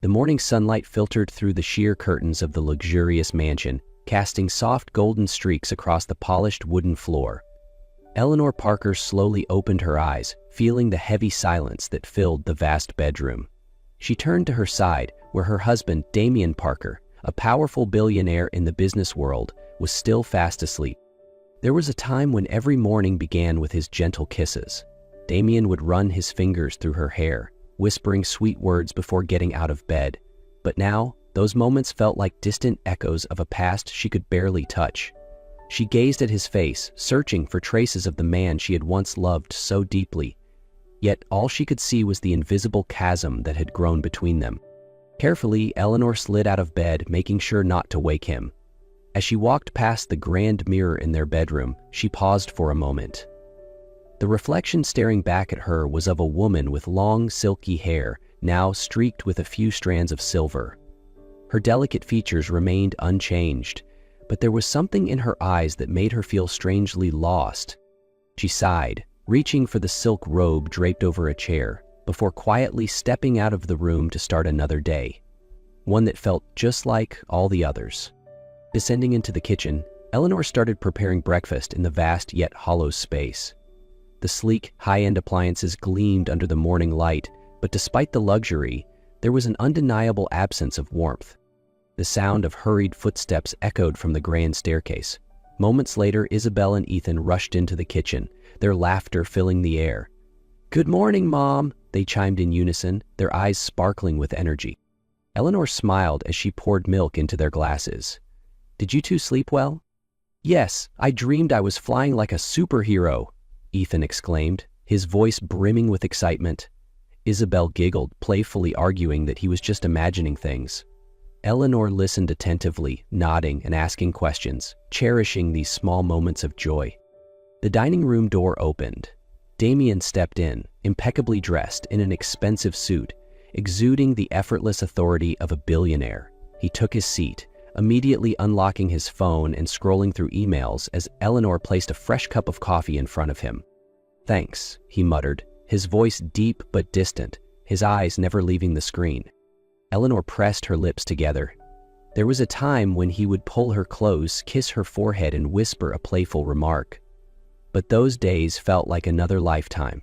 The morning sunlight filtered through the sheer curtains of the luxurious mansion, casting soft golden streaks across the polished wooden floor. Eleanor Parker slowly opened her eyes, feeling the heavy silence that filled the vast bedroom. She turned to her side, where her husband, Damien Parker, a powerful billionaire in the business world, was still fast asleep. There was a time when every morning began with his gentle kisses. Damien would run his fingers through her hair, whispering sweet words before getting out of bed. But now, those moments felt like distant echoes of a past she could barely touch. She gazed at his face, searching for traces of the man she had once loved so deeply. Yet all she could see was the invisible chasm that had grown between them. Carefully, Eleanor slid out of bed, making sure not to wake him. As she walked past the grand mirror in their bedroom, she paused for a moment. The reflection staring back at her was of a woman with long, silky hair, now streaked with a few strands of silver. Her delicate features remained unchanged, but there was something in her eyes that made her feel strangely lost. She sighed, reaching for the silk robe draped over a chair, before quietly stepping out of the room to start another day, one that felt just like all the others. Descending into the kitchen, Eleanor started preparing breakfast in the vast yet hollow space. The sleek, high-end appliances gleamed under the morning light, but despite the luxury, there was an undeniable absence of warmth. The sound of hurried footsteps echoed from the grand staircase. Moments later, Isabel and Ethan rushed into the kitchen, their laughter filling the air. "Good morning, Mom," they chimed in unison, their eyes sparkling with energy. Eleanor smiled as she poured milk into their glasses. "Did you two sleep well?" "Yes, I dreamed I was flying like a superhero," Ethan exclaimed, his voice brimming with excitement. Isabel giggled, playfully arguing that he was just imagining things. Eleanor listened attentively, nodding and asking questions, cherishing these small moments of joy. The dining room door opened. Damien stepped in, impeccably dressed in an expensive suit, exuding the effortless authority of a billionaire. He took his seat, immediately unlocking his phone and scrolling through emails as Eleanor placed a fresh cup of coffee in front of him. "Thanks," he muttered, his voice deep but distant, his eyes never leaving the screen. Eleanor pressed her lips together. There was a time when he would pull her close, kiss her forehead, and whisper a playful remark. But those days felt like another lifetime.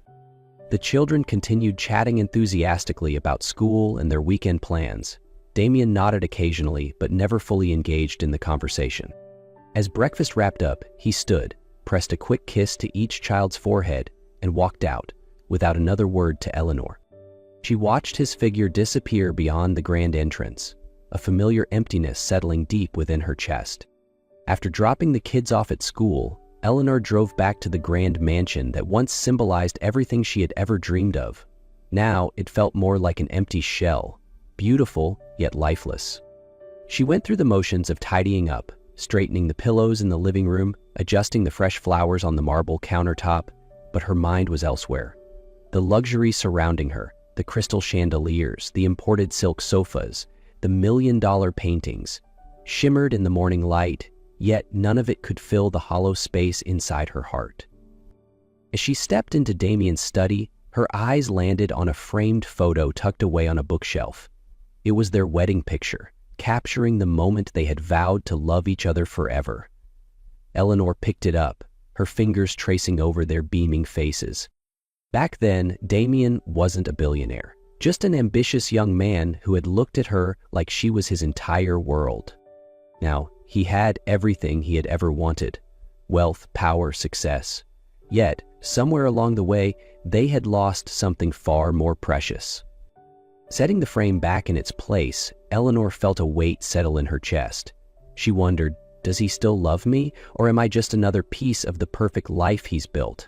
The children continued chatting enthusiastically about school and their weekend plans. Damien nodded occasionally, but never fully engaged in the conversation. As breakfast wrapped up, he stood, pressed a quick kiss to each child's forehead, and walked out, without another word to Eleanor. She watched his figure disappear beyond the grand entrance, a familiar emptiness settling deep within her chest. After dropping the kids off at school, Eleanor drove back to the grand mansion that once symbolized everything she had ever dreamed of. Now it felt more like an empty shell, beautiful yet lifeless. She went through the motions of tidying up, straightening the pillows in the living room, adjusting the fresh flowers on the marble countertop, but her mind was elsewhere. The luxury surrounding her, the crystal chandeliers, the imported silk sofas, the million-dollar paintings, shimmered in the morning light, yet none of it could fill the hollow space inside her heart. As she stepped into Damien's study, her eyes landed on a framed photo tucked away on a bookshelf. It was their wedding picture, capturing the moment they had vowed to love each other forever. Eleanor picked it up, her fingers tracing over their beaming faces. Back then, Damien wasn't a billionaire, just an ambitious young man who had looked at her like she was his entire world. Now, he had everything he had ever wanted: wealth, power, success. Yet, somewhere along the way, they had lost something far more precious. Setting the frame back in its place, Eleanor felt a weight settle in her chest. She wondered, does he still love me, or am I just another piece of the perfect life he's built?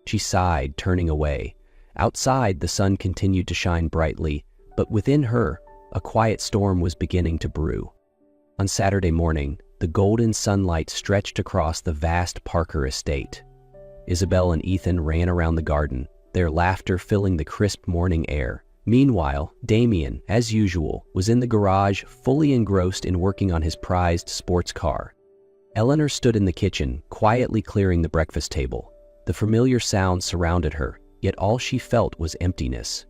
She sighed, turning away. Outside, the sun continued to shine brightly, but within her, a quiet storm was beginning to brew. On Saturday morning, the golden sunlight stretched across the vast Parker estate. Isabel and Ethan ran around the garden, their laughter filling the crisp morning air. Meanwhile, Damien, as usual, was in the garage, fully engrossed in working on his prized sports car. Eleanor stood in the kitchen, quietly clearing the breakfast table. The familiar sounds surrounded her, yet all she felt was emptiness.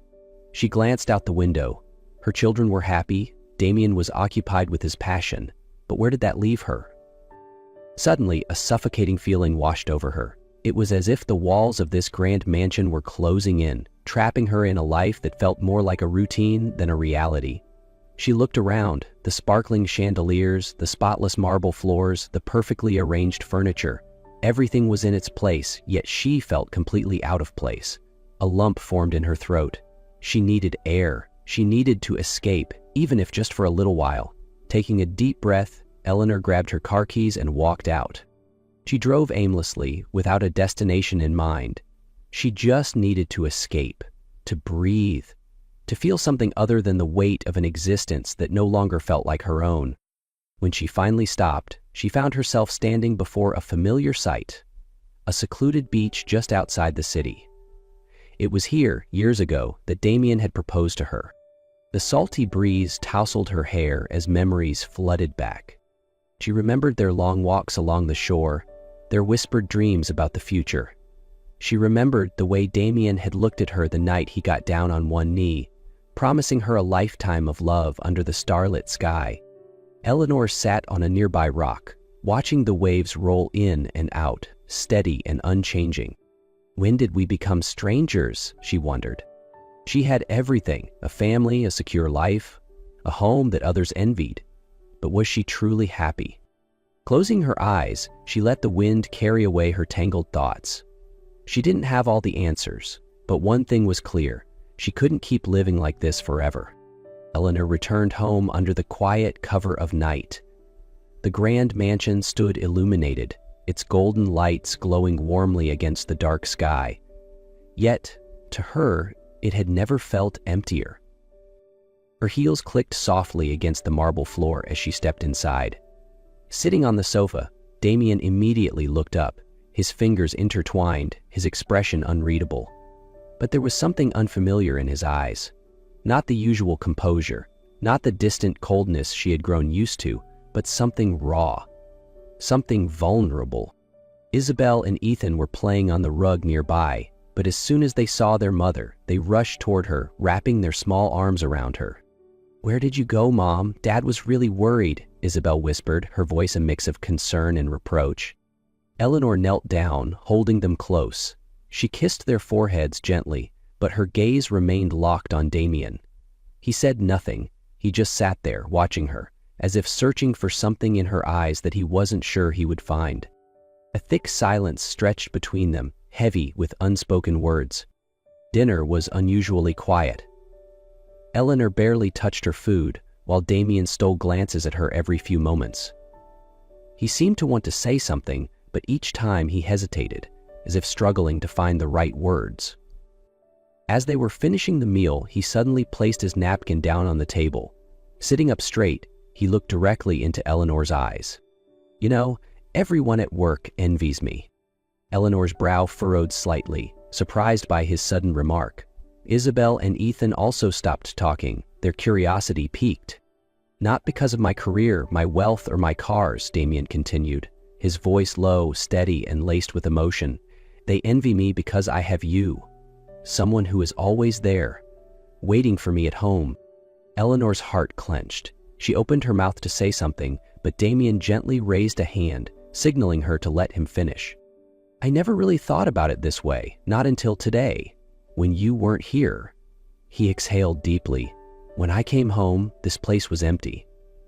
She glanced out the window. Her children were happy, Damien was occupied with his passion, but where did that leave her? Suddenly, a suffocating feeling washed over her. It was as if the walls of this grand mansion were closing in, trapping her in a life that felt more like a routine than a reality. She looked around, the sparkling chandeliers, the spotless marble floors, the perfectly arranged furniture. Everything was in its place, yet she felt completely out of place. A lump formed in her throat. She needed air. She needed to escape, even if just for a little while. Taking a deep breath, Eleanor grabbed her car keys and walked out. She drove aimlessly, without a destination in mind. She just needed to escape, to breathe, to feel something other than the weight of an existence that no longer felt like her own. When she finally stopped, she found herself standing before a familiar sight, a secluded beach just outside the city. It was here, years ago, that Damien had proposed to her. The salty breeze tousled her hair as memories flooded back. She remembered their long walks along the shore, their whispered dreams about the future. She remembered the way Damien had looked at her the night he got down on one knee, promising her a lifetime of love under the starlit sky. Eleanor sat on a nearby rock, watching the waves roll in and out, steady and unchanging. When did we become strangers? She wondered. She had everything, a family, a secure life, a home that others envied. But was she truly happy? Closing her eyes, she let the wind carry away her tangled thoughts. She didn't have all the answers, but one thing was clear. She couldn't keep living like this forever. Eleanor returned home under the quiet cover of night. The grand mansion stood illuminated, its golden lights glowing warmly against the dark sky. Yet, to her, it had never felt emptier. Her heels clicked softly against the marble floor as she stepped inside. Sitting on the sofa, Damien immediately looked up, his fingers intertwined, his expression unreadable. But there was something unfamiliar in his eyes. Not the usual composure, not the distant coldness she had grown used to, but something raw, something vulnerable. Isabel and Ethan were playing on the rug nearby, but as soon as they saw their mother, they rushed toward her, wrapping their small arms around her. "Where did you go, Mom? Dad was really worried," Isabel whispered, her voice a mix of concern and reproach. Eleanor knelt down, holding them close. She kissed their foreheads gently, but her gaze remained locked on Damien. He said nothing. He just sat there, watching her, as if searching for something in her eyes that he wasn't sure he would find. A thick silence stretched between them, heavy with unspoken words. Dinner was unusually quiet. Eleanor barely touched her food, while Damien stole glances at her every few moments. He seemed to want to say something, but each time he hesitated, as if struggling to find the right words. As they were finishing the meal, he suddenly placed his napkin down on the table. Sitting up straight, he looked directly into Eleanor's eyes. "You know, everyone at work envies me." Eleanor's brow furrowed slightly, surprised by his sudden remark. Isabel and Ethan also stopped talking, their curiosity piqued. "Not because of my career, my wealth, or my cars," Damien continued, his voice low, steady, and laced with emotion. "They envy me because I have you, someone who is always there, waiting for me at home." Eleanor's heart clenched. She opened her mouth to say something, but Damien gently raised a hand, signaling her to let him finish. "I never really thought about it this way, not until today, when you weren't here." He exhaled deeply. "When I came home, this place was empty.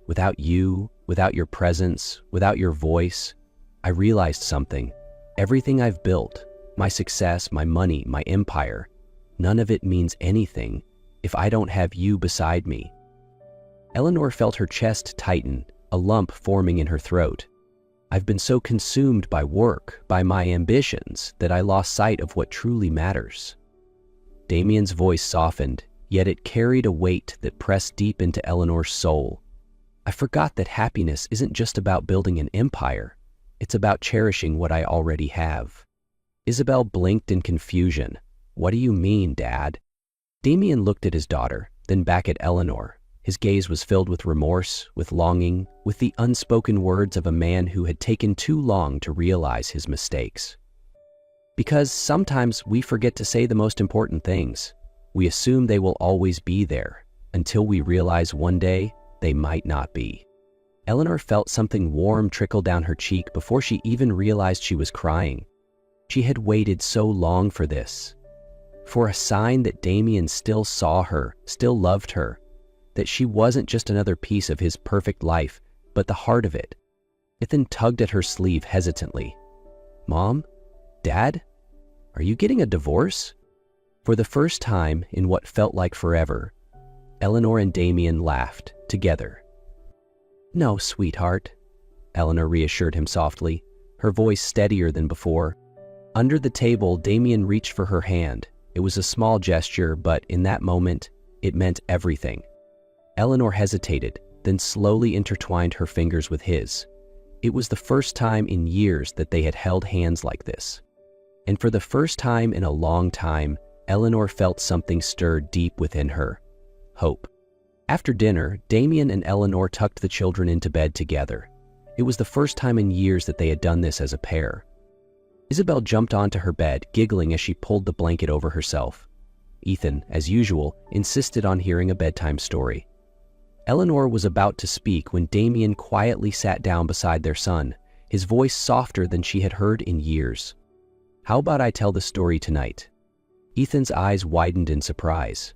Without you, without your presence, without your voice, I realized something. Everything I've built, my success, my money, my empire, none of it means anything if I don't have you beside me." Eleanor felt her chest tighten, a lump forming in her throat. "I've been so consumed by work, by my ambitions, that I lost sight of what truly matters." Damien's voice softened, yet it carried a weight that pressed deep into Eleanor's soul. "I forgot that happiness isn't just about building an empire. It's about cherishing what I already have." Isabel blinked in confusion. "What do you mean, Dad?" Damien looked at his daughter, then back at Eleanor. His gaze was filled with remorse, with longing, with the unspoken words of a man who had taken too long to realize his mistakes. "Because sometimes we forget to say the most important things. We assume they will always be there. until we realize one day they might not be. Eleanor felt something warm trickle down her cheek before she even realized she was crying. She had waited so long for this. For a sign that Damien still saw her, still loved her, that she wasn't just another piece of his perfect life, but the heart of it. Ethan tugged at her sleeve hesitantly. "Mom? Dad? Are you getting a divorce?" For the first time in what felt like forever, Eleanor and Damien laughed together. "No, sweetheart," Eleanor reassured him softly, her voice steadier than before. Under the table, Damien reached for her hand. It was a small gesture, but in that moment, it meant everything. Eleanor hesitated, then slowly intertwined her fingers with his. It was the first time in years that they had held hands like this. And for the first time in a long time, Eleanor felt something stir deep within her. Hope. After dinner, Damien and Eleanor tucked the children into bed together. It was the first time in years that they had done this as a pair. Isabel jumped onto her bed, giggling as she pulled the blanket over herself. Ethan, as usual, insisted on hearing a bedtime story. Eleanor was about to speak when Damien quietly sat down beside their son, his voice softer than she had heard in years. "How about I tell the story tonight?" Ethan's eyes widened in surprise.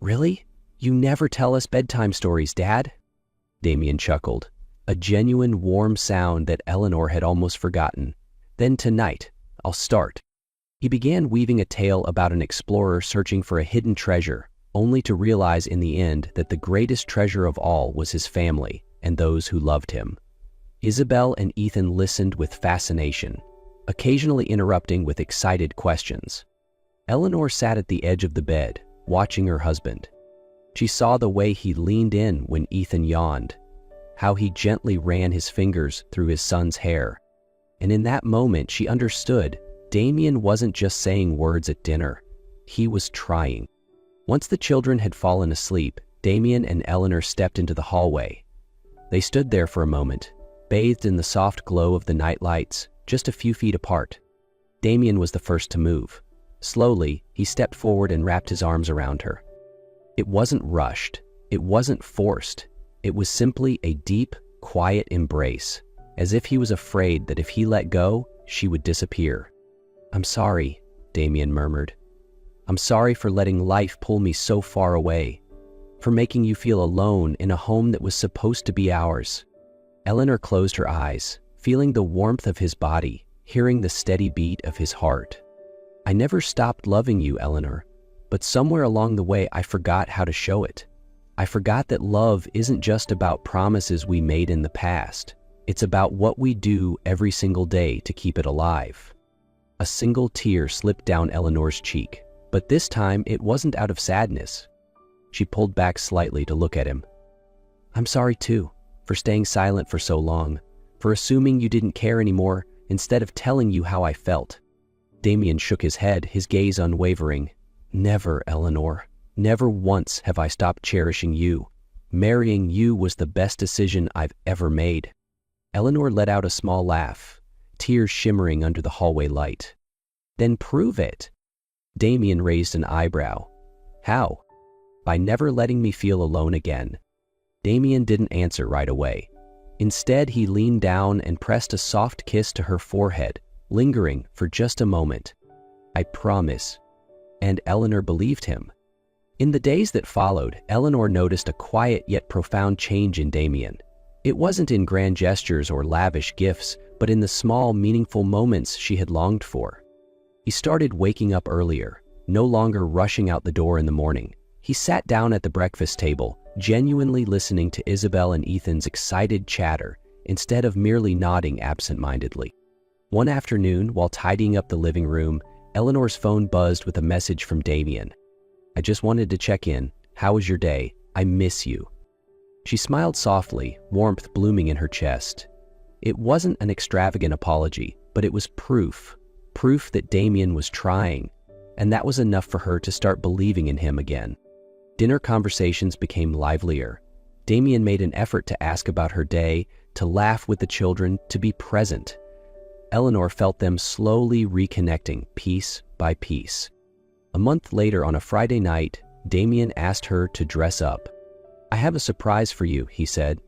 "Really? You never tell us bedtime stories, Dad?" Damien chuckled, a genuine warm sound that Eleanor had almost forgotten. "Then tonight, I'll start." He began weaving a tale about an explorer searching for a hidden treasure, only to realize in the end that the greatest treasure of all was his family and those who loved him. Isabel and Ethan listened with fascination, occasionally interrupting with excited questions. Eleanor sat at the edge of the bed, watching her husband. She saw the way he leaned in when Ethan yawned, how he gently ran his fingers through his son's hair. And in that moment, she understood Damien wasn't just saying words at dinner. He was trying. Once the children had fallen asleep, Damien and Eleanor stepped into the hallway. They stood there for a moment, bathed in the soft glow of the night lights, just a few feet apart. Damien was the first to move. Slowly, he stepped forward and wrapped his arms around her. It wasn't rushed. It wasn't forced. It was simply a deep, quiet embrace, as if he was afraid that if he let go, she would disappear. "I'm sorry," Damien murmured. "I'm sorry for letting life pull me so far away, for making you feel alone in a home that was supposed to be ours." Eleanor closed her eyes, feeling the warmth of his body, hearing the steady beat of his heart. "I never stopped loving you, Eleanor, but somewhere along the way I forgot how to show it. I forgot that love isn't just about promises we made in the past. It's about what we do every single day to keep it alive." A single tear slipped down Eleanor's cheek, but this time it wasn't out of sadness. She pulled back slightly to look at him. "I'm sorry too, for staying silent for so long, for assuming you didn't care anymore instead of telling you how I felt." Damien shook his head, his gaze unwavering. "Never, Eleanor. Never once have I stopped cherishing you. Marrying you was the best decision I've ever made." Eleanor let out a small laugh, tears shimmering under the hallway light. "Then prove it." Damien raised an eyebrow. "How?" "By never letting me feel alone again." Damien didn't answer right away. Instead, he leaned down and pressed a soft kiss to her forehead, lingering for just a moment. "I promise." And Eleanor believed him. In the days that followed, Eleanor noticed a quiet yet profound change in Damien. It wasn't in grand gestures or lavish gifts, but in the small, meaningful moments she had longed for. He started waking up earlier, no longer rushing out the door in the morning. He sat down at the breakfast table, genuinely listening to Isabel and Ethan's excited chatter, instead of merely nodding absent-mindedly. One afternoon, while tidying up the living room, Eleanor's phone buzzed with a message from Damien. "I just wanted to check in. How was your day? I miss you." She smiled softly, warmth blooming in her chest. It wasn't an extravagant apology, but it was proof that Damien was trying, and that was enough for her to start believing in him again. Dinner conversations became livelier. Damien made an effort to ask about her day, to laugh with the children, to be present. Eleanor felt them slowly reconnecting, piece by piece. A month later, on a Friday night, Damien asked her to dress up. "I have a surprise for you," he said.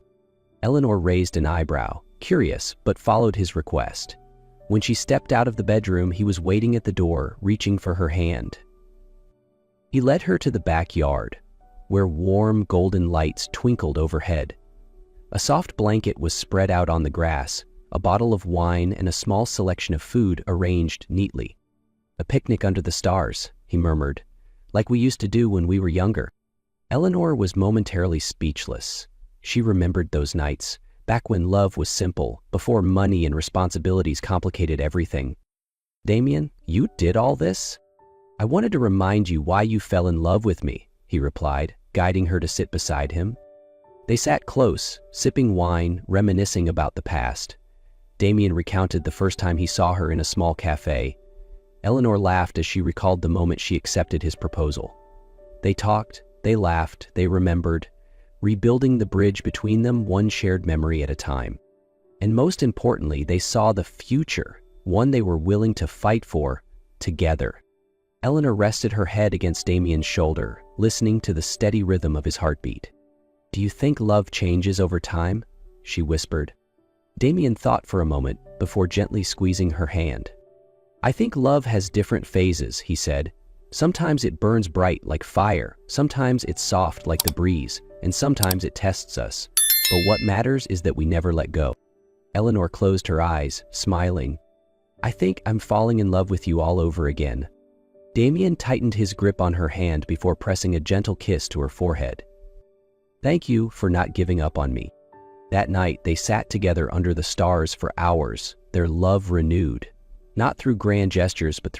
Eleanor raised an eyebrow, curious, but followed his request. When she stepped out of the bedroom, he was waiting at the door, reaching for her hand. He led her to the backyard, where warm golden lights twinkled overhead. A soft blanket was spread out on the grass, a bottle of wine and a small selection of food arranged neatly. "A picnic under the stars," he murmured, "like we used to do when we were younger." Eleanor was momentarily speechless. She remembered those nights, back when love was simple, before money and responsibilities complicated everything. "Damien, you did all this?" "I wanted to remind you why you fell in love with me," he replied, guiding her to sit beside him. They sat close, sipping wine, reminiscing about the past. Damien recounted the first time he saw her in a small cafe. Eleanor laughed as she recalled the moment she accepted his proposal. They talked, they laughed, they remembered, rebuilding the bridge between them one shared memory at a time. And most importantly, they saw the future, one they were willing to fight for, together. Eleanor rested her head against Damien's shoulder, listening to the steady rhythm of his heartbeat. "Do you think love changes over time?" she whispered. Damien thought for a moment before gently squeezing her hand. "I think love has different phases," he said. "Sometimes it burns bright like fire, sometimes it's soft like the breeze, and sometimes it tests us. But what matters is that we never let go." Eleanor closed her eyes, smiling. "I think I'm falling in love with you all over again." Damien tightened his grip on her hand before pressing a gentle kiss to her forehead. "Thank you for not giving up on me." That night, they sat together under the stars for hours, their love renewed, not through grand gestures but through